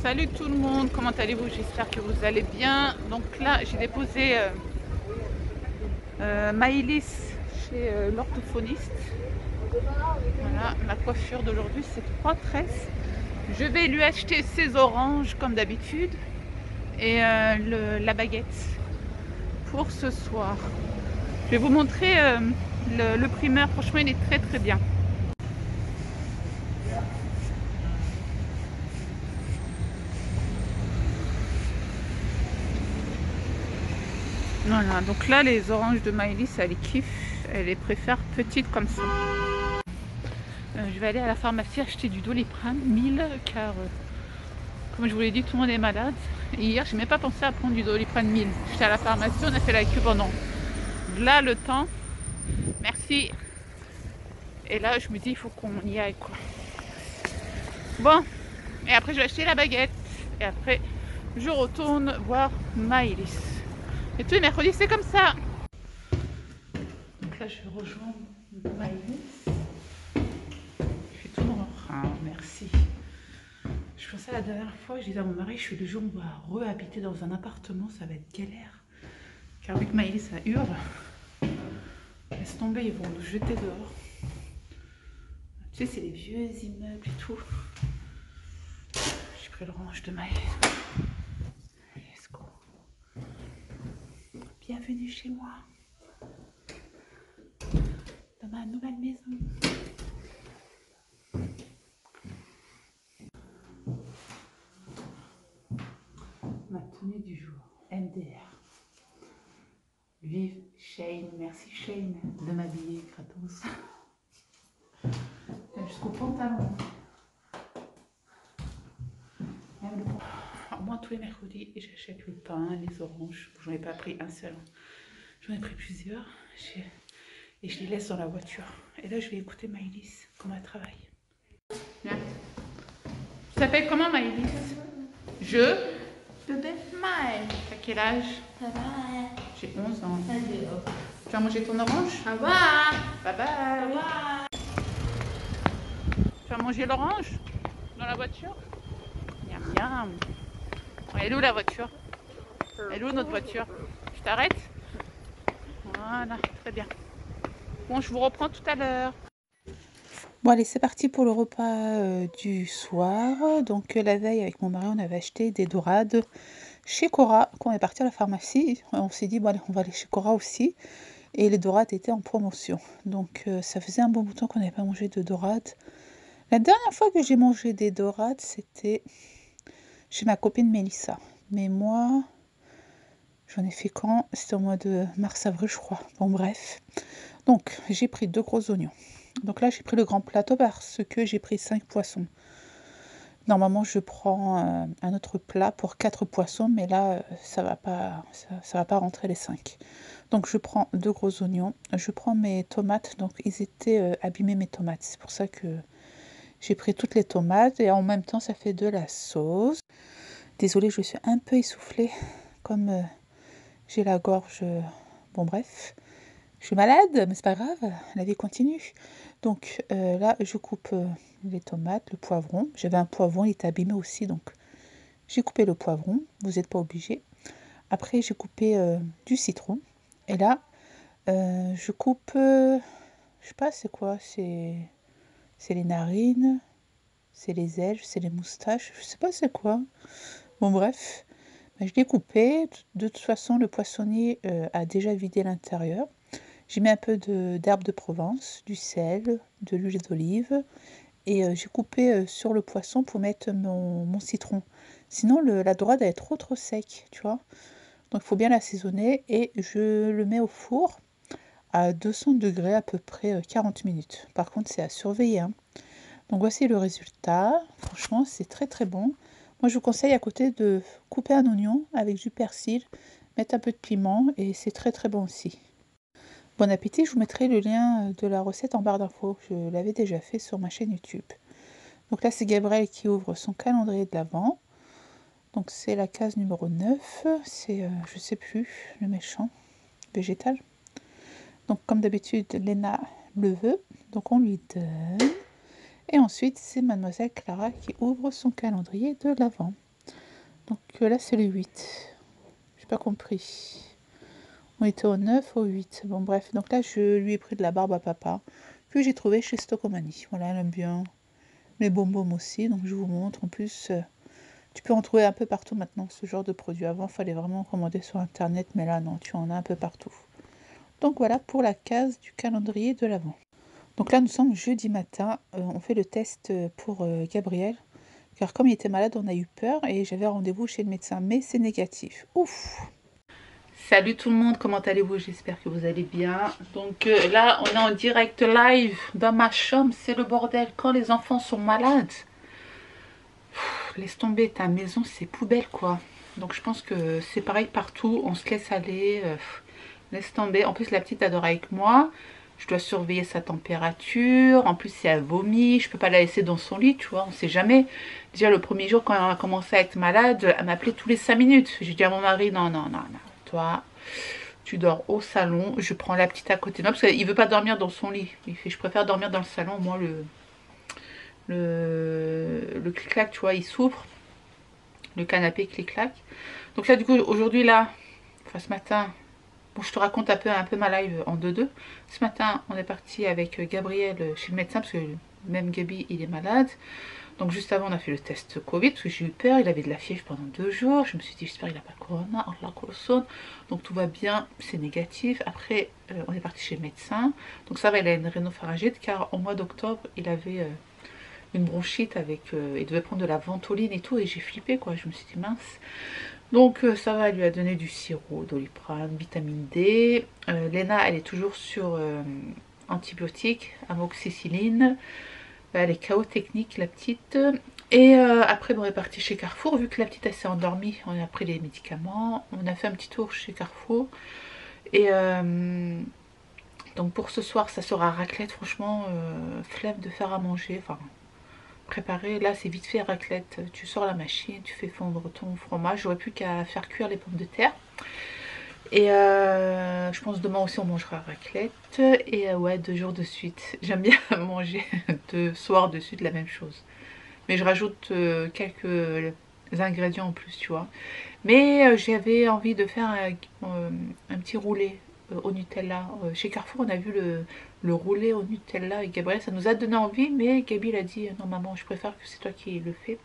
Salut tout le monde, comment allez-vous? J'espère que vous allez bien. Donc là, j'ai déposé Maëlys chez l'orthophoniste. Voilà, la coiffure d'aujourd'hui, c'est 3,13. Je vais lui acheter ses oranges comme d'habitude et la baguette pour ce soir. Je vais vous montrer le primeur. Franchement, il est très très bien. Voilà, donc là, les oranges de Maëlys, elle les kiffe. Elle les préfère petites comme ça. Je vais aller à la pharmacie acheter du Doliprane 1000 car comme je vous l'ai dit, tout le monde est malade. Et hier, je n'ai même pas pensé à prendre du Doliprane 1000. J'étais à la pharmacie, on a fait la queue pendant là le temps. Merci. Et là, je me dis, il faut qu'on y aille quoi. Bon, et après, je vais acheter la baguette. Et après, je retourne voir Maëlys. Et tous les mercredis, c'est comme ça. Donc là, je vais rejoindre Maëlys. Je suis tout noir. Ah, merci. Je pensais la dernière fois, je disais à mon mari, je suis le jour où on va re-habiter dans un appartement, ça va être galère. Car vu que Maëlys, ça hurle, laisse tomber, ils vont nous jeter dehors. Tu sais, c'est les vieux immeubles et tout. J'ai pris l'orange de Maëlys. Let's go. Bienvenue chez moi. Dans ma nouvelle maison. Ma tenue du jour, MDR. Vive Shane, merci Shane de m'habiller gratos. Jusqu'au pantalon. Même le pantalon. Moi tous les mercredis, j'achète le pain, les oranges. J'en ai pas pris un seul. J'en ai pris plusieurs. Et je les laisse dans la voiture. Et là je vais écouter Maëlys, comment elle travaille. Bien. Tu t'appelles comment Maëlys? Je Bébé Maël. T'as quel âge? Ça va? J'ai 11 ans. Salut. Tu as mangé ton orange? Ça va? Bye bye. Ça va? Tu as mangé l'orange dans la voiture? Miam miam. Elle est où la voiture? Elle est où notre voiture? Je t'arrête? Voilà, très bien. Bon, je vous reprends tout à l'heure. Bon allez, c'est parti pour le repas du soir. Donc la veille avec mon mari, on avait acheté des dorades chez Cora. Quand on est parti à la pharmacie, on s'est dit bon allez, on va aller chez Cora aussi. Et les dorades étaient en promotion. Donc ça faisait un bon bout de temps qu'on n'avait pas mangé de dorades. La dernière fois que j'ai mangé des dorades, c'était chez ma copine Mélissa. Mais moi, j'en ai fait quand? C'était au mois de mars-avril, je crois. Bon bref. Donc j'ai pris 2 gros oignons. Donc là, j'ai pris le grand plateau parce que j'ai pris 5 poissons. Normalement, je prends un autre plat pour 4 poissons, mais là, ça va pas rentrer les 5. Donc, je prends 2 gros oignons. Je prends mes tomates. Donc, ils étaient abîmés, mes tomates. C'est pour ça que j'ai pris toutes les tomates. Et en même temps, ça fait de la sauce. Désolée, je suis un peu essoufflée. Comme j'ai la gorge... Bon, bref. Je suis malade, mais c'est pas grave, la vie continue. Donc là, je coupe les tomates, le poivron. J'avais un poivron, il était abîmé aussi, donc j'ai coupé le poivron. Vous n'êtes pas obligé. Après, j'ai coupé du citron. Et là, je coupe, je sais pas c'est quoi, c'est les narines, c'est les ailes, c'est les moustaches, je sais pas c'est quoi. Bon bref, je l'ai coupé. De toute façon, le poissonnier a déjà vidé l'intérieur. J'ai mis un peu d'herbe de Provence, du sel, de l'huile d'olive et j'ai coupé sur le poisson pour mettre mon citron. Sinon, la dorade elle est trop sec, tu vois. Donc, il faut bien l'assaisonner et je le mets au four à 200 degrés à peu près 40 minutes. Par contre, c'est à surveiller, hein. Donc, voici le résultat. Franchement, c'est très bon. Moi, je vous conseille à côté de couper un oignon avec du persil, mettre un peu de piment et c'est très bon aussi. Bon appétit, je vous mettrai le lien de la recette en barre d'infos. Je l'avais déjà fait sur ma chaîne YouTube. Donc là, c'est Gabriel qui ouvre son calendrier de l'Avent. Donc c'est la case numéro 9. C'est, je sais plus, le méchant, végétal. Donc comme d'habitude, Léna le veut. Donc on lui donne. Et ensuite, c'est Mademoiselle Clara qui ouvre son calendrier de l'Avent. Donc là c'est le 8. J'ai pas compris. On était au 9, au 8. Bon bref, donc là je lui ai pris de la barbe à papa que j'ai trouvé chez Stocomanie. Voilà, elle aime bien les bonbons aussi, donc je vous montre. En plus, tu peux en trouver un peu partout maintenant, ce genre de produit. Avant, il fallait vraiment commander sur internet, mais là non, tu en as un peu partout. Donc voilà pour la case du calendrier de l'Avent. Donc là nous sommes jeudi matin, on fait le test pour Gabriel. Car comme il était malade, on a eu peur et j'avais rendez-vous chez le médecin, mais c'est négatif. Ouf! Salut tout le monde, comment allez-vous? J'espère que vous allez bien. Donc là, on est en direct live dans ma chambre. C'est le bordel quand les enfants sont malades. Laisse tomber, ta maison, c'est poubelle quoi. Donc je pense que c'est pareil partout. On se laisse aller. Laisse tomber. En plus, la petite adore avec moi. Je dois surveiller sa température. En plus, si elle vomit, je peux pas la laisser dans son lit, tu vois. On sait jamais. Déjà, le premier jour, quand elle a commencé à être malade, elle m'appelait tous les 5 minutes. J'ai dit à mon mari, non, non, non, non. Toi, tu dors au salon. Je prends la petite à côté de moi. Parce qu'il veut pas dormir dans son lit. Il fait, je préfère dormir dans le salon. Moi, le clic-clac, tu vois, il souffre. Le canapé clic-clac. Donc là, du coup, aujourd'hui, là, enfin ce matin... Bon, je te raconte un peu ma live en 2-2. Ce matin, on est parti avec Gabriel chez le médecin parce que même Gabi, il est malade. Donc juste avant, on a fait le test Covid parce que j'ai eu peur. Il avait de la fièvre pendant 2 jours. Je me suis dit, j'espère qu'il n'a pas de corona. Donc tout va bien, c'est négatif. Après, on est parti chez le médecin. Donc ça va, il a une rhinopharyngite car au mois d'octobre, il avait une bronchite avec... il devait prendre de la ventoline et tout. Et j'ai flippé quoi. Je me suis dit, mince. Donc ça va, elle lui a donné du sirop, Doliprane, vitamine D. Léna, elle est toujours sur antibiotiques, amoxicilline. Elle est KO technique, la petite. Et après, on est parti chez Carrefour. Vu que la petite, elle s'est endormie, on a pris les médicaments. On a fait un petit tour chez Carrefour. Et donc pour ce soir, ça sera raclette. Franchement, flemme de faire à manger. Enfin... préparer, là c'est vite fait raclette, tu sors la machine, tu fais fondre ton fromage, j'aurais plus qu'à faire cuire les pommes de terre et je pense demain aussi on mangera raclette et ouais 2 jours de suite, j'aime bien manger 2 soirs de suite la même chose mais je rajoute quelques ingrédients en plus tu vois mais j'avais envie de faire un petit roulé au Nutella. Chez Carrefour, on a vu le roulé au Nutella et Gabriel, ça nous a donné envie, mais Gabi a dit non maman, je préfère que c'est toi qui le fais.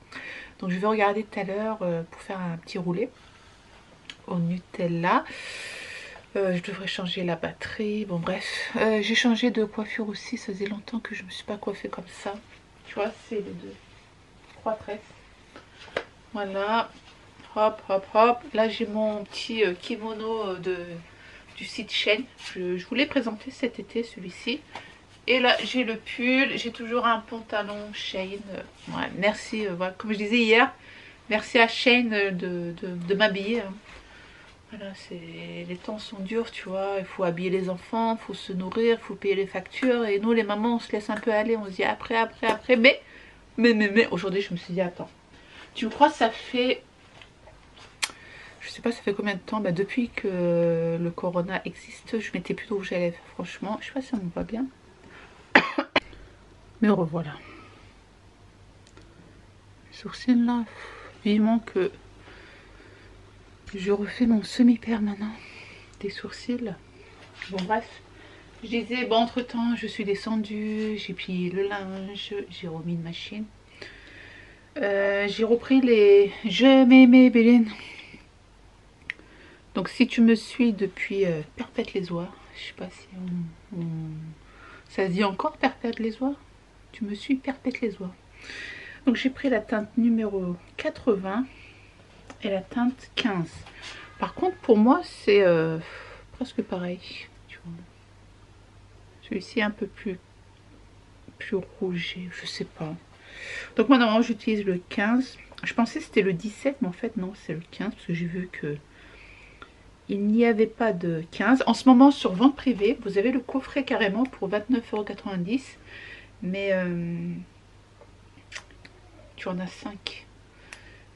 Donc je vais regarder tout à l'heure pour faire un petit roulé au Nutella. Je devrais changer la batterie. Bon bref, j'ai changé de coiffure aussi, ça faisait longtemps que je me suis pas coiffée comme ça. Tu vois, c'est les 3 tresses. Voilà. Hop, hop, hop. Là, j'ai mon petit kimono du site Shein. Je vous l'ai présenté cet été, celui-ci. Et là, j'ai le pull. J'ai toujours un pantalon Shein. Ouais, merci. Voilà, comme je disais hier, merci à Shein de m'habiller. Hein. Voilà, les temps sont durs, tu vois. Il faut habiller les enfants, il faut se nourrir, il faut payer les factures. Et nous, les mamans, on se laisse un peu aller. On se dit après, après, après. Mais aujourd'hui, je me suis dit, attends. Tu me crois, ça fait... Je sais pas ça fait combien de temps, bah, depuis que le corona existe, je mettais plus de rouge à lèvres, franchement, je sais pas si ça me va bien. Mais revoilà. Les sourcils là, vivement que je refais mon semi-permanent des sourcils. Bon bref, je disais, bon entre temps je suis descendue, j'ai plié le linge, j'ai remis une machine. J'ai repris les... Je m'aimais Béline. Donc si tu me suis depuis Perpète-les-Oies, je sais pas si ça se dit encore Perpète-les-Oies. Tu me suis Perpète-les-Oies. Donc j'ai pris la teinte numéro 80 et la teinte 15. Par contre pour moi c'est presque pareil. Celui-ci est un peu plus rougé, je sais pas. Donc moi normalement j'utilise le 15. Je pensais que c'était le 17 mais en fait non c'est le 15 parce que j'ai vu que il n'y avait pas de 15. En ce moment, sur vente privée, vous avez le coffret carrément pour 29,90 €. Mais tu en as 5.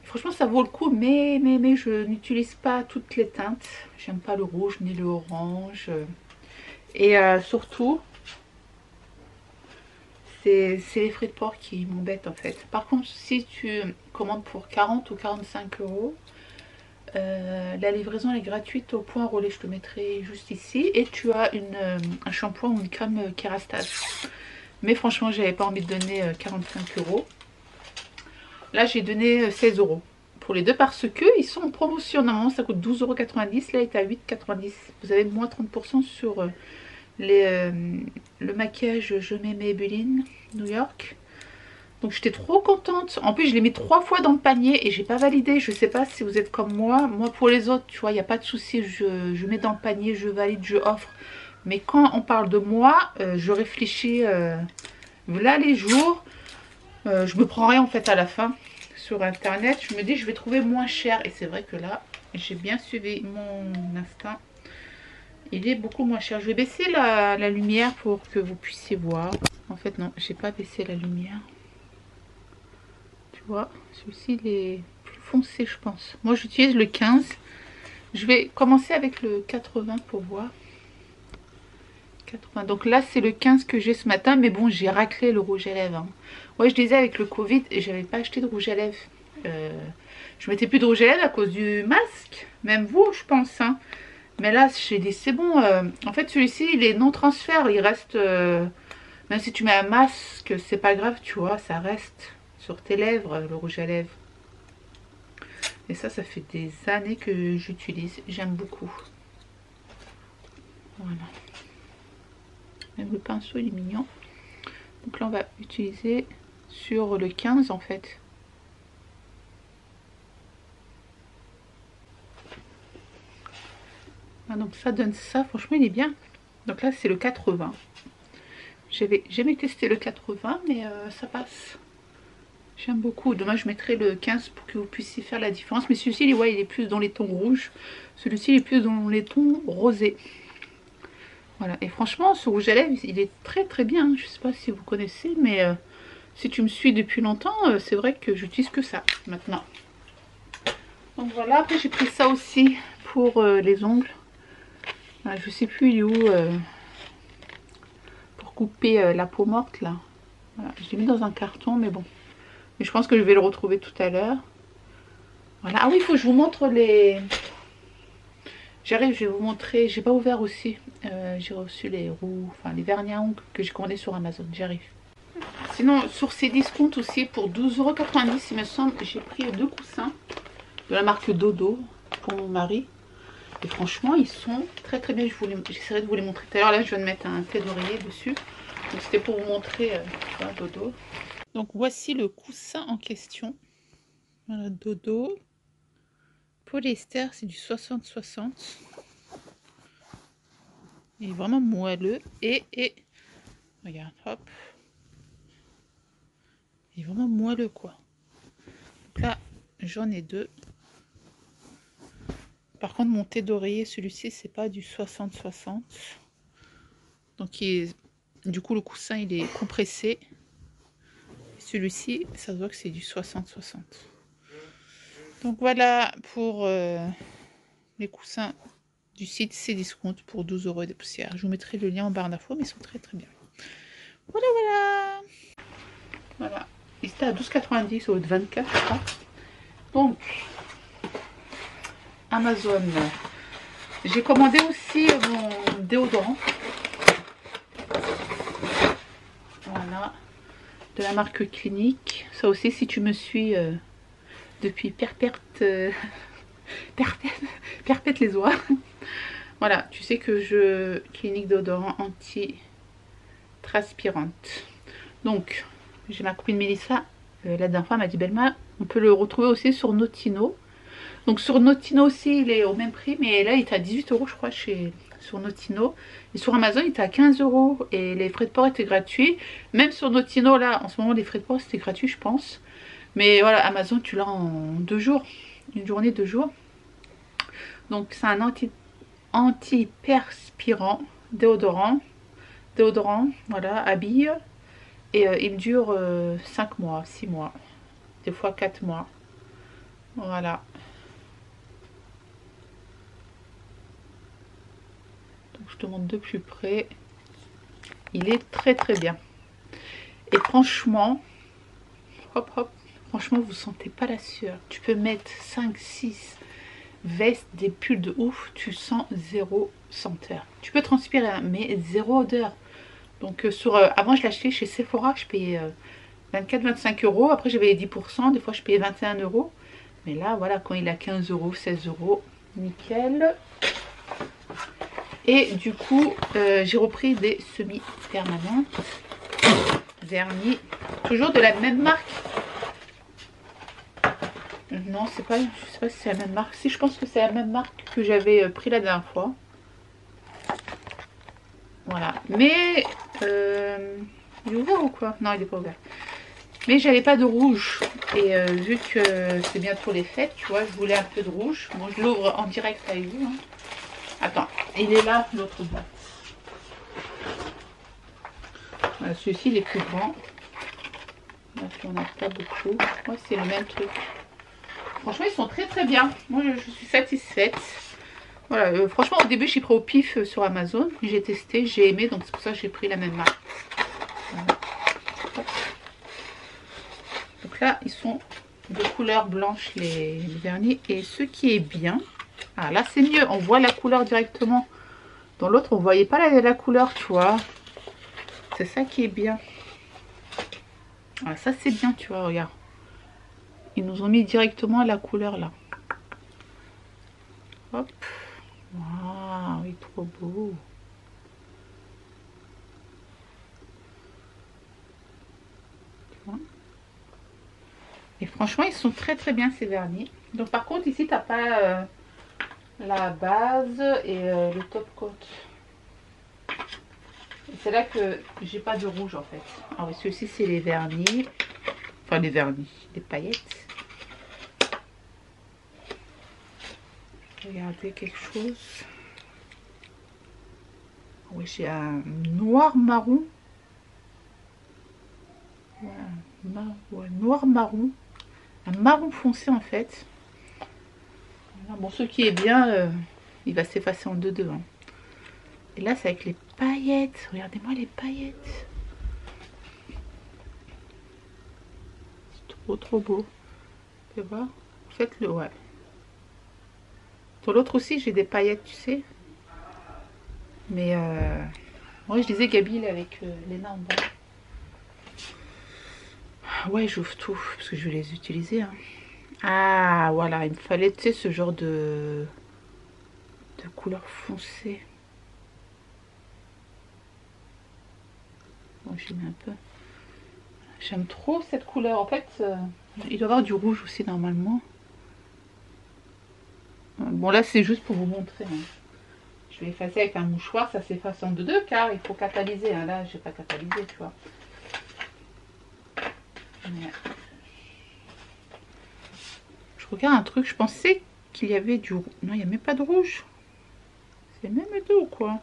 Franchement, ça vaut le coup. Mais je n'utilise pas toutes les teintes. J'aime pas le rouge ni le orange. Et surtout, c'est les frais de port qui m'embêtent en fait. Par contre, si tu commandes pour 40 ou 45 euros, la livraison est gratuite au point relais, je te mettrai juste ici. Et tu as un shampoing ou une crème Kérastase. Mais franchement, j'avais pas envie de donner 45 euros. Là, j'ai donné 16 euros pour les deux parce que ils sont en promotion. Normalement, ça coûte 12,90 €. Là, il est à 8,90 €. Vous avez moins 30% sur le maquillage Je mets Maybelline New York. Donc j'étais trop contente. En plus je l'ai mis 3 fois dans le panier et j'ai pas validé. Je sais pas si vous êtes comme moi. Moi pour les autres, tu vois, il n'y a pas de souci. Je mets dans le panier, je valide, je offre. Mais quand on parle de moi, je réfléchis. Là les jours, je me prends rien en fait à la fin sur internet. Je me dis je vais trouver moins cher. Et c'est vrai que là, j'ai bien suivi mon instinct. Il est beaucoup moins cher. Je vais baisser la lumière pour que vous puissiez voir. En fait non, j'ai pas baissé la lumière. Tu vois, celui-ci il est plus foncé je pense. Moi j'utilise le 15. Je vais commencer avec le 80 pour voir. 80. Donc là c'est le 15 que j'ai ce matin. Mais bon, j'ai raclé le rouge à lèvres. Hein. Ouais, je disais avec le Covid et j'avais pas acheté de rouge à lèvres. Je mettais plus de rouge à lèvres à cause du masque. Même vous je pense. Hein. Mais là j'ai dit c'est bon. En fait celui-ci il est non transfert. Il reste... même si tu mets un masque c'est pas grave, tu vois. Ça reste sur tes lèvres le rouge à lèvres. Et ça fait des années que j'utilise. J'aime beaucoup. Voilà. Même le pinceau il est mignon. Donc là on va utiliser sur le 15 en fait. Ah, donc ça donne ça. Franchement il est bien. Donc là c'est le 80. J'avais jamais testé le 80 mais ça passe. J'aime beaucoup. Dommage, je mettrai le 15 pour que vous puissiez faire la différence. Mais celui-ci, ouais, il est plus dans les tons rouges. Celui-ci, il est plus dans les tons rosés. Voilà. Et franchement, ce rouge à lèvres, il est très très bien. Je ne sais pas si vous connaissez, mais si tu me suis depuis longtemps, c'est vrai que j'utilise que ça maintenant. Donc voilà. Après, j'ai pris ça aussi pour les ongles. Voilà, je sais plus il est où pour couper la peau morte là. Voilà. Je l'ai mis dans un carton, mais bon. Mais je pense que je vais le retrouver tout à l'heure. Voilà. Ah oui, il faut que je vous montre les... J'arrive, je vais vous montrer. J'ai pas ouvert aussi. J'ai reçu les roues, enfin les vernis à ongles que j'ai commandé sur Amazon. J'arrive. Sinon, sur ces discounts aussi, pour 12,90 €, il me semble, j'ai pris 2 coussins de la marque Dodo pour mon mari. Et franchement, ils sont très très bien. J'essaierai de vous les montrer tout à l'heure. Là, je viens de mettre un thé d'oreiller dessus. Donc c'était pour vous montrer Dodo. Donc voici le coussin en question. Voilà, Dodo. Polyester, c'est du 60-60. Il est vraiment moelleux. Et regarde, hop. Il est vraiment moelleux, quoi. Donc là, j'en ai 2. Par contre, mon thé d'oreiller, celui-ci, c'est pas du 60-60. Donc du coup, le coussin, il est compressé. Celui-ci, ça se voit que c'est du 60-60. Donc voilà pour les coussins du site Cdiscount pour 12 € et des poussières. Je vous mettrai le lien en barre d'infos, mais ils sont très très bien. Voilà, voilà. Voilà. Il était à 12,90 au lieu de 24, je crois. Donc, Amazon. J'ai commandé aussi mon déodorant. Voilà. De la marque Clinique. Ça aussi, si tu me suis depuis perpète les oies. Voilà, tu sais que je... Clinique déodorant anti-transpirante. Donc, j'ai ma copine Mélissa, la dernière fois, elle m'a dit Belma, on peut le retrouver aussi sur Notino. Donc sur Notino aussi, il est au même prix, mais là, il est à 18 € je crois, sur Notino. Et sur Amazon, il était à 15 € et les frais de port étaient gratuits. Même sur Notino, là, en ce moment, les frais de port, c'était gratuit, je pense. Mais voilà, Amazon, tu l'as en 2 jours. Une journée, 2 jours. Donc c'est un antiperspirant, déodorant, voilà, habille. Et il me dure 5 mois, 6 mois, des fois 4 mois. Voilà. Donc je te montre de plus près. Il est très très bien. Et franchement, hop hop, franchement vous sentez pas la sueur. Tu peux mettre 5, 6 vestes, des pulls de ouf, tu sens zéro senteur. Tu peux transpirer hein, mais zéro odeur. Donc avant je l'achetais chez Sephora, je payais 24-25 euros. Après j'avais les 10%, des fois je payais 21 euros. Mais là voilà, quand il a 15 euros, 16 euros, nickel. Et du coup j'ai repris des semi-permanents vernis, toujours de la même marque. Non, c'est pas, je sais pas si c'est la même marque. Si, je pense que c'est la même marque que j'avais pris la dernière fois. Voilà. Mais il est ouvert ou quoi? Non, il est pas ouvert. Mais j'avais pas de rouge. Et vu que c'est bientôt les fêtes, tu vois, je voulais un peu de rouge. Bon, je l'ouvre en direct avec vous. Hein. Attends, il est là, l'autre boîte. Voilà, celui-ci, il est plus grand. Là, on n'a pas beaucoup. Moi, c'est le même truc. Franchement, ils sont très très bien. Moi, je suis satisfaite. Voilà, franchement, au début, j'ai pris au pif sur Amazon. J'ai testé, j'ai aimé. Donc, c'est pour ça que j'ai pris la même marque. Voilà. Donc là, ils sont de couleur blanche, les vernis. Et ce qui est bien... Ah, là, c'est mieux. On voit la couleur directement. Dans l'autre, on ne voyait pas la couleur, tu vois. C'est ça qui est bien. Ah, ça, c'est bien, tu vois, regarde. Ils nous ont mis directement la couleur là. Hop. Waouh, il est trop beau. Et franchement, ils sont très très bien ces vernis. Donc par contre, ici, tu n'as pas la base et le top coat. C'est là que j'ai pas de rouge en fait. Ah oui, ceux-ci, c'est les vernis. Enfin, les vernis, les paillettes. Regardez quelque chose. Oui, j'ai un noir marron. Ouais, noir marron. Un marron foncé en fait. Voilà, bon, ce qui est bien, il va s'effacer en deux. Hein. Et là, c'est avec les paillettes. Regardez-moi les paillettes. C'est trop beau. Tu vois? Faites-le, ouais. Sur l'autre aussi, j'ai des paillettes, tu sais. Mais moi, je disais Gabi, il est avec Léna en bas. Ouais, j'ouvre tout, parce que je vais les utiliser. Hein. Ah, voilà, il me fallait, tu sais, ce genre de couleur foncée. Bon, j'y mets un peu. J'aime trop cette couleur. En fait, il doit y avoir du rouge aussi, normalement. Bon, là, c'est juste pour vous montrer. Hein. Je vais effacer avec un mouchoir, ça s'efface en deux car il faut catalyser. Hein. Là, je n'ai pas catalysé, tu vois. Mais... Je regarde un truc, je pensais qu'il y avait du rouge. Non, il n'y a même pas de rouge. C'est même deux ou quoi?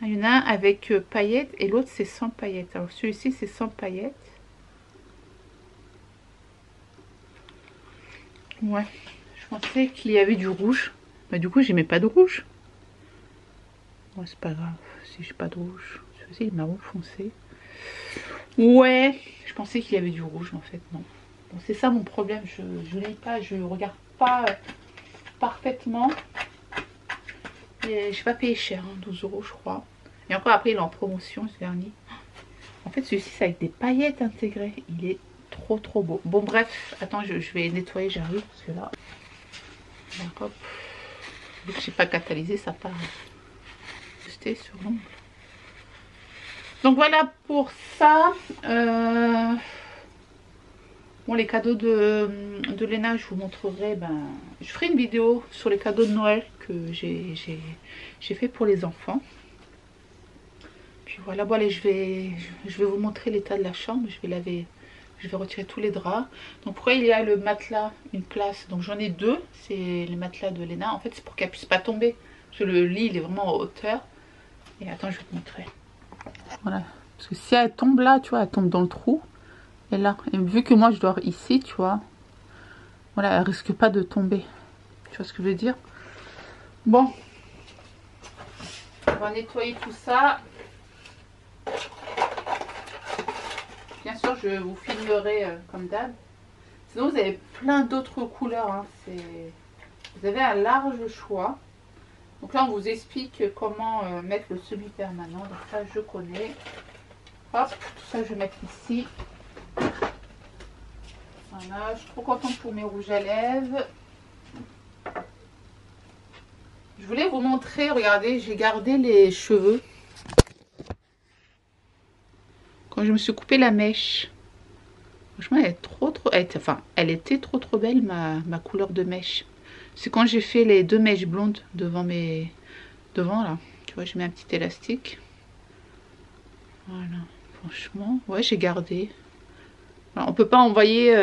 Il y en a un avec paillettes et l'autre c'est sans paillettes. Alors celui-ci c'est sans paillettes. Ouais, je pensais qu'il y avait du rouge. Bah du coup j'aimais pas de rouge. Ouais, c'est pas grave si j'ai pas de rouge. Celui-ci est marron foncé. Ouais, je pensais qu'il y avait du rouge, mais en fait non. Bon, c'est ça mon problème, je lis pas, je regarde pas parfaitement. Et j'ai pas payé cher, hein, 12 € je crois. Et encore après il est en promotion ce vernis. En fait celui-ci c'est avec des paillettes intégrées. Il est trop beau. Bon bref, attends je vais nettoyer, j'arrive parce que là. Hop. Vu que j'ai pas catalysé, ça part rester sur l'ongle. Donc voilà pour ça. Bon, les cadeaux de Léna, je vous montrerai. Je ferai une vidéo sur les cadeaux de Noël que j'ai fait pour les enfants. Puis voilà, bon allez, je vais vous montrer l'état de la chambre. Je vais retirer tous les draps. Donc pourquoi il y a le matelas, une place. Donc j'en ai deux, c'est les matelas de Léna. En fait c'est pour qu'elle puisse pas tomber. Parce que le lit il est vraiment en hauteur. Et attends, je vais te montrer. Voilà, parce que si elle tombe là, tu vois, elle tombe dans le trou. Et là, et vu que moi je dors ici, tu vois, voilà, elle risque pas de tomber. Tu vois ce que je veux dire? Bon, on va nettoyer tout ça. sûr, je vous filmerai comme d'hab. Sinon, vous avez plein d'autres couleurs. Hein. Vous avez un large choix. Donc là, on vous explique comment mettre le semi-permanent. Donc ça, je connais. Hop, tout ça, je vais mettre ici. Voilà, je suis trop contente pour mes rouges à lèvres. Je voulais vous montrer, regardez, j'ai gardé les cheveux. Quand je me suis coupé la mèche. Franchement, elle est elle était trop belle, ma couleur de mèche. C'est quand j'ai fait les 2 mèches blondes devant là. Tu vois, je mets un petit élastique. Voilà, franchement, ouais, j'ai gardé. Alors, on peut pas envoyer...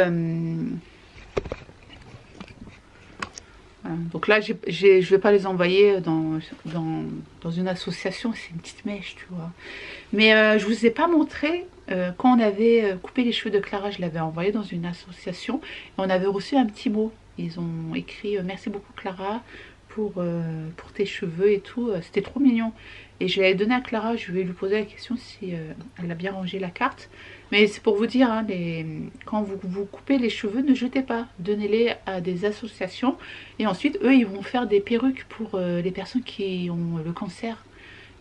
Voilà. Donc là, je vais pas les envoyer dans une association, c'est une petite mèche, tu vois. Mais je vous ai pas montré, quand on avait coupé les cheveux de Clara, je l'avais envoyé dans une association. Et on avait reçu un petit mot. Ils ont écrit « Merci beaucoup Clara pour tes cheveux et tout. » C'était trop mignon. Et je l'avais donné à Clara, je vais lui poser la question si elle a bien rangé la carte. Mais c'est pour vous dire, hein, quand vous coupez les cheveux, ne jetez pas. Donnez-les à des associations. Et ensuite, eux, ils vont faire des perruques pour les personnes qui ont le cancer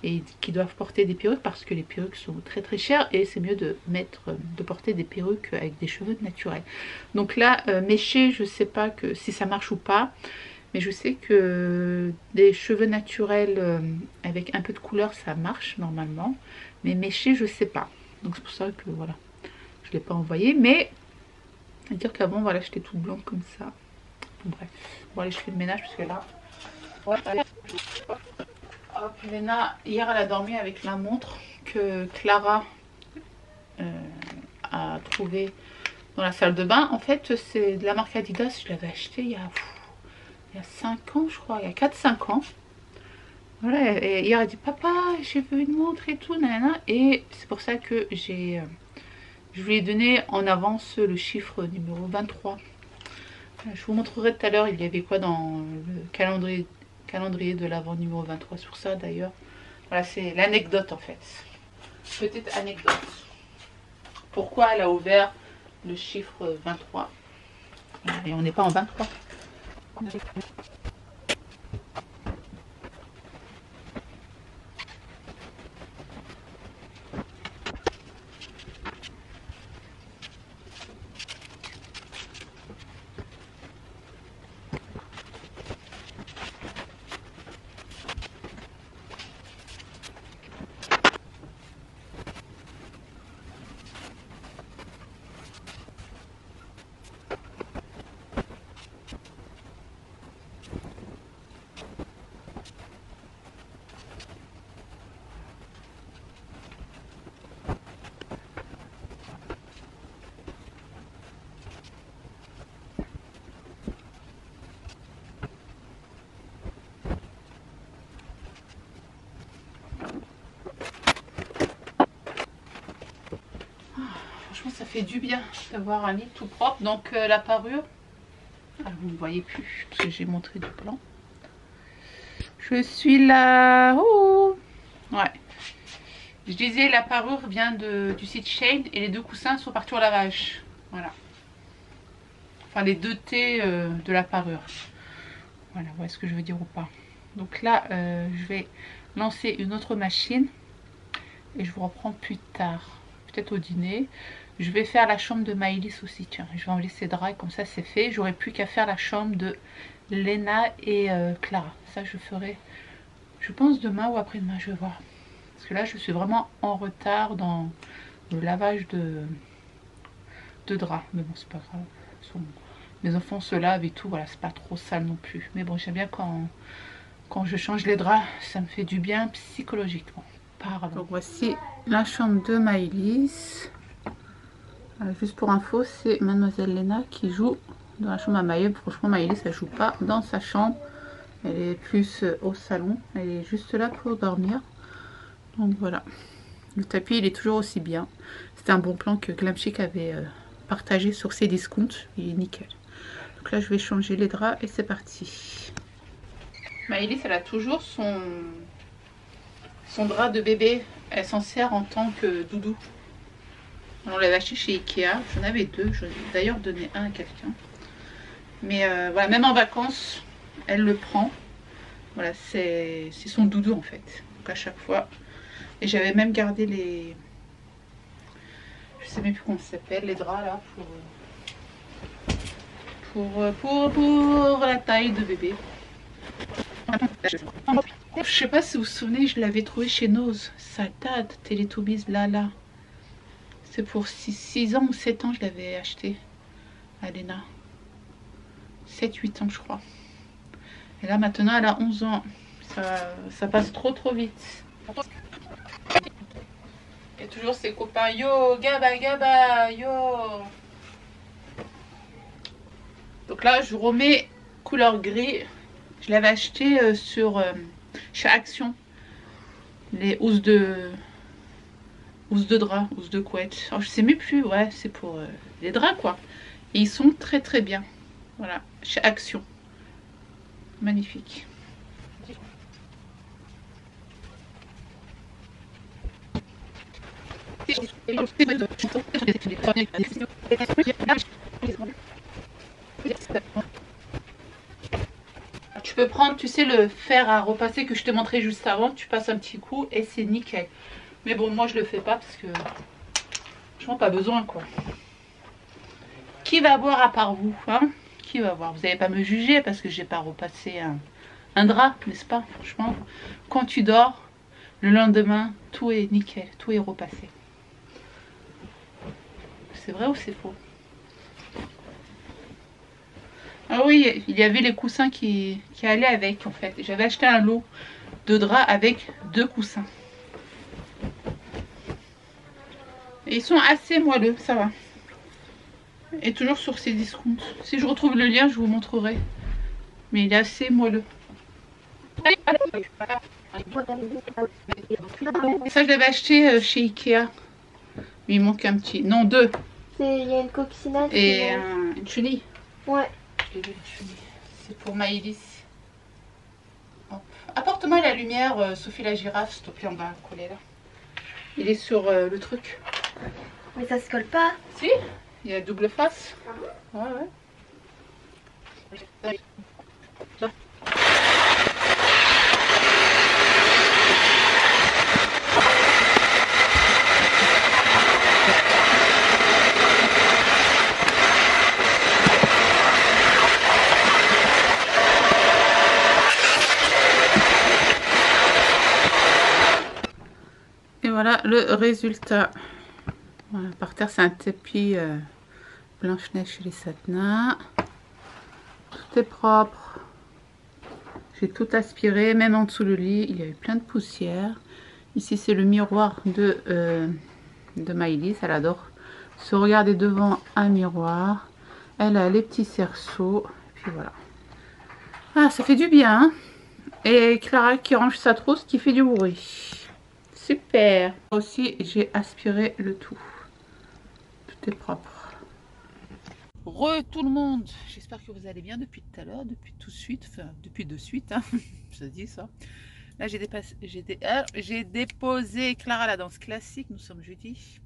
et qui doivent porter des perruques parce que les perruques sont très chères et c'est mieux de porter des perruques avec des cheveux naturels. Donc là, mécher, je sais pas si ça marche ou pas. Mais je sais que des cheveux naturels avec un peu de couleur, ça marche normalement. Mais mécher, je sais pas. Donc c'est pour ça que voilà, je ne l'ai pas envoyé. Mais, à dire qu'avant, voilà, j'étais toute blanche comme ça. Bon, bref. Bon, allez, je fais le ménage parce que là... Ouais, hop, Léna, hier, elle a dormi avec la montre que Clara a trouvée dans la salle de bain. En fait, c'est de la marque Adidas. Je l'avais acheté il y a 5 ans, je crois, il y a 4-5 ans. Voilà, et hier elle dit papa, j'ai vu une montre et tout, nanana. Et c'est pour ça que je lui ai donné en avance le chiffre numéro 23. Je vous montrerai tout à l'heure, il y avait quoi dans le calendrier de l'avant numéro 23 sur ça d'ailleurs. Voilà, c'est l'anecdote en fait. Petite anecdote. Pourquoi elle a ouvert le chiffre 23. Et on n'est pas en 23. Franchement, ça fait du bien d'avoir un lit tout propre. Donc la parure, vous ne voyez plus parce que j'ai montré du plan. Je suis là. Oh ouais. Je disais, la parure vient du site Shane et les 2 coussins sont partis au lavage. Voilà. Enfin, les 2 thés de la parure. Voilà, vous voyez ce que je veux dire ou pas. Donc là, je vais lancer une autre machine et je vous reprends plus tard. Peut-être au dîner. Je vais faire la chambre de Maëlys aussi. Tiens, je vais enlever ses draps, comme ça c'est fait. J'aurai plus qu'à faire la chambre de Léna et Clara. Ça je ferai, je pense demain ou après-demain, je vais voir. Parce que là je suis vraiment en retard dans le lavage de draps. Mais bon, c'est pas grave. Mes enfants se lavent et tout, voilà, c'est pas trop sale non plus. Mais bon, j'aime bien quand je change les draps, ça me fait du bien psychologiquement. Pardon. Donc voici la chambre de Maëlys. Juste pour info, c'est Mademoiselle Léna qui joue dans la chambre à Maëlys. Franchement, Maëlys, elle joue pas dans sa chambre. Elle est plus au salon. Elle est juste là pour dormir. Donc voilà. Le tapis, il est toujours aussi bien. C'était un bon plan que Glamchic avait partagé sur ses discounts. Il est nickel. Donc là, je vais changer les draps et c'est parti. Maëlys, elle a toujours son drap de bébé. Elle s'en sert en tant que doudou. On l'avait acheté chez Ikea. J'en avais deux. J'en ai d'ailleurs donné un à quelqu'un. Mais voilà, même en vacances, elle le prend. Voilà, c'est son doudou en fait. Donc à chaque fois. Et j'avais même gardé les... Je sais même plus comment ça s'appelle, les draps là pour la taille de bébé. Je sais pas si vous vous souvenez, je l'avais trouvé chez Nose. Ça date, Teletubbies Lala. C'est pour 6 ans ou 7 ans je l'avais acheté à Léna. 7-8 ans je crois. Et là maintenant elle a 11 ans. Ça passe trop vite. Et toujours ses copains. Yo, Gaba, Gaba, yo. Donc là, je remets couleur gris. Je l'avais acheté chez Action. Les housses de drap, housses de couette. Alors, je sais même plus, ouais, c'est pour les draps quoi. Et ils sont très bien. Voilà, chez Action. Magnifique. Tu peux prendre, tu sais, le fer à repasser que je t'ai montré juste avant. Tu passes un petit coup et c'est nickel. Mais bon, moi je le fais pas parce que franchement pas besoin quoi. Qui va boire à part vous, hein? Qui va boire? Vous n'allez pas me juger parce que j'ai pas repassé un drap, n'est-ce pas? Franchement, quand tu dors, le lendemain, tout est nickel, tout est repassé. C'est vrai ou c'est faux? Ah oui, il y avait les coussins qui allaient avec en fait. J'avais acheté un lot de draps avec 2 coussins. Et ils sont assez moelleux, ça va. Et toujours sur ces discounts. Si je retrouve le lien, je vous montrerai. Mais il est assez moelleux. Ça, je l'avais acheté chez Ikea. Mais il manque un petit. Non, 2. Il y a une coccinelle. Et une chenille. Ouais. C'est pour Maëlys. Apporte-moi la lumière, Sophie la girafe, s'il te plaît, on va coller là. Il est sur le truc. Mais ça se colle pas. Si, il y a double face. Ouais. Et voilà le résultat. Voilà, par terre, c'est un tapis Blanche-Neige chez les Satna. Tout est propre. J'ai tout aspiré, même en dessous le lit, il y a eu plein de poussière. Ici, c'est le miroir de Maëlys. Elle adore se regarder devant un miroir. Elle a les petits cerceaux. Et puis voilà. Ah, ça fait du bien. Hein, et Clara qui range sa trousse, qui fait du bruit. Super. Aussi, j'ai aspiré le tout. Tout est propre. Tout le monde. J'espère que vous allez bien depuis tout à l'heure, depuis tout de suite, enfin depuis de suite. Hein. Ça dit ça. Là, j'ai déposé Clara à la danse classique. Nous sommes jeudi.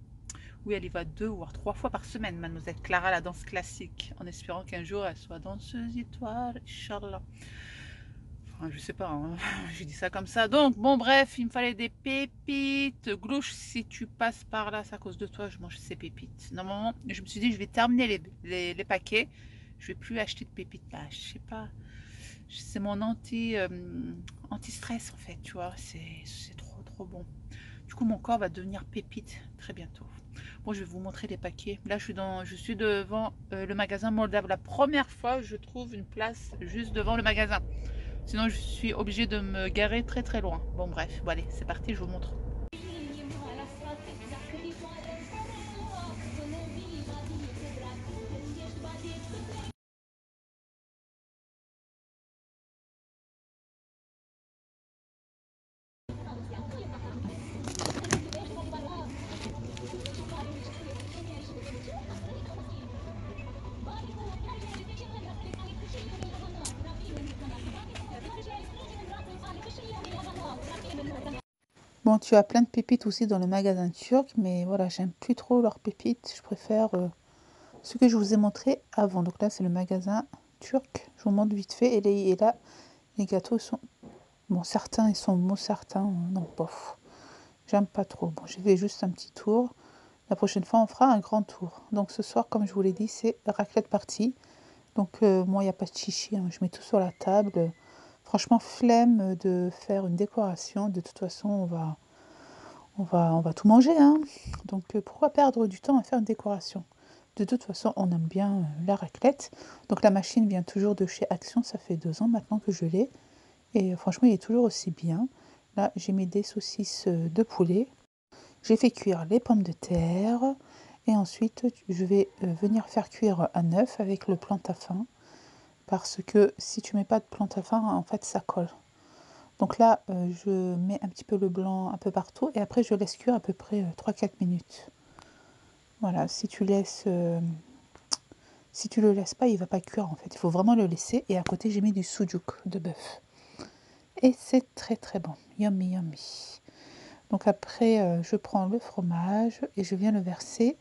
Oui, elle y va 2 voire 3 fois par semaine, mademoiselle Clara, à la danse classique, en espérant qu'un jour elle soit danseuse étoile, Inch'Allah. Enfin, je sais pas, hein. J'ai dit ça comme ça. Donc, bon, bref, il me fallait des pépites. Glouche, si tu passes par là, c'est à cause de toi, je mange ces pépites. Normalement, je me suis dit, je vais terminer les paquets. Je vais plus acheter de pépites. Bah, je sais pas. C'est mon anti-stress, en fait, tu vois. C'est trop bon. Du coup, mon corps va devenir pépite très bientôt. Bon, je vais vous montrer les paquets. Là, je suis devant le magasin Moldave. La première fois, je trouve une place juste devant le magasin. Sinon, je suis obligée de me garer très loin. Bon, bref. Bon, allez, c'est parti, je vous montre. Bon, tu as plein de pépites aussi dans le magasin turc, mais voilà, j'aime plus trop leurs pépites. Je préfère ce que je vous ai montré avant. Donc là, c'est le magasin turc. Je vous montre vite fait. Et là, les gâteaux sont... Bon, certains, ils sont beaux, certains, non, bof. J'aime pas trop. Bon, j'ai fait juste un petit tour. La prochaine fois, on fera un grand tour. Donc ce soir, comme je vous l'ai dit, c'est raclette partie. Donc moi, il n'y a pas de chichi, hein. Je mets tout sur la table. Franchement, flemme de faire une décoration. De toute façon, on va tout manger, hein. Donc pourquoi perdre du temps à faire une décoration? De toute façon, on aime bien la raclette. Donc la machine vient toujours de chez Action. Ça fait 2 ans maintenant que je l'ai. Et franchement, il est toujours aussi bien. Là, j'ai mis des saucisses de poulet. J'ai fait cuire les pommes de terre. Et ensuite, je vais venir faire cuire un œuf avec le plantain. Parce que si tu mets pas de plantain, en fait, ça colle. Donc là, je mets un petit peu le blanc un peu partout. Et après, je laisse cuire à peu près 3-4 minutes. Voilà, si tu le laisses pas, il va pas cuire en fait. Il faut vraiment le laisser. Et à côté, j'ai mis du sujuk de bœuf. Et c'est très très bon. Yummy, yummy. Donc après, je prends le fromage et je viens le verser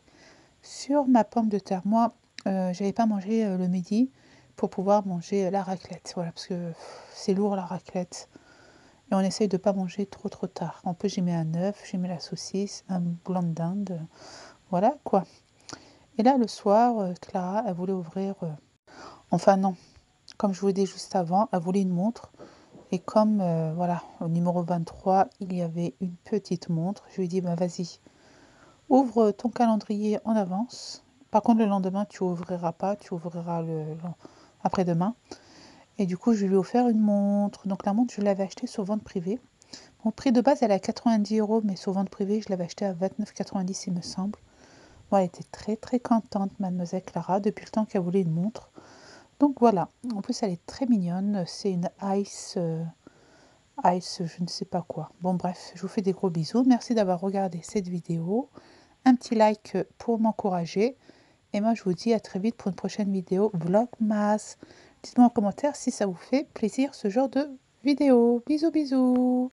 sur ma pomme de terre. Moi, j'avais pas mangé le midi pour pouvoir manger la raclette. Voilà, parce que c'est lourd la raclette. Et on essaye de pas manger trop tard. En plus, j'ai mis un œuf, j'ai mis la saucisse, un blanc de dinde. Voilà quoi. Et là, le soir, Clara, elle voulait ouvrir... Enfin non, comme je vous l'ai dit juste avant, elle voulait une montre. Et comme, voilà, au numéro 23, il y avait une petite montre, je lui ai dit, bah vas-y, ouvre ton calendrier en avance. Par contre, le lendemain, tu ouvriras pas, tu ouvriras après-demain. Et du coup, je lui ai offert une montre. Donc la montre, je l'avais achetée sur vente privée. Mon prix de base, elle est à 90 €, mais sur vente privée, je l'avais achetée à 29,90 il me semble. Bon, elle était très très contente, mademoiselle Clara, depuis le temps qu'elle voulait une montre. Donc voilà, en plus elle est très mignonne, c'est une Ice, je ne sais pas quoi. Bon bref, je vous fais des gros bisous, merci d'avoir regardé cette vidéo. Un petit like pour m'encourager. Et moi je vous dis à très vite pour une prochaine vidéo Vlogmas. Dites-moi en commentaire si ça vous fait plaisir ce genre de vidéo. Bisous bisous.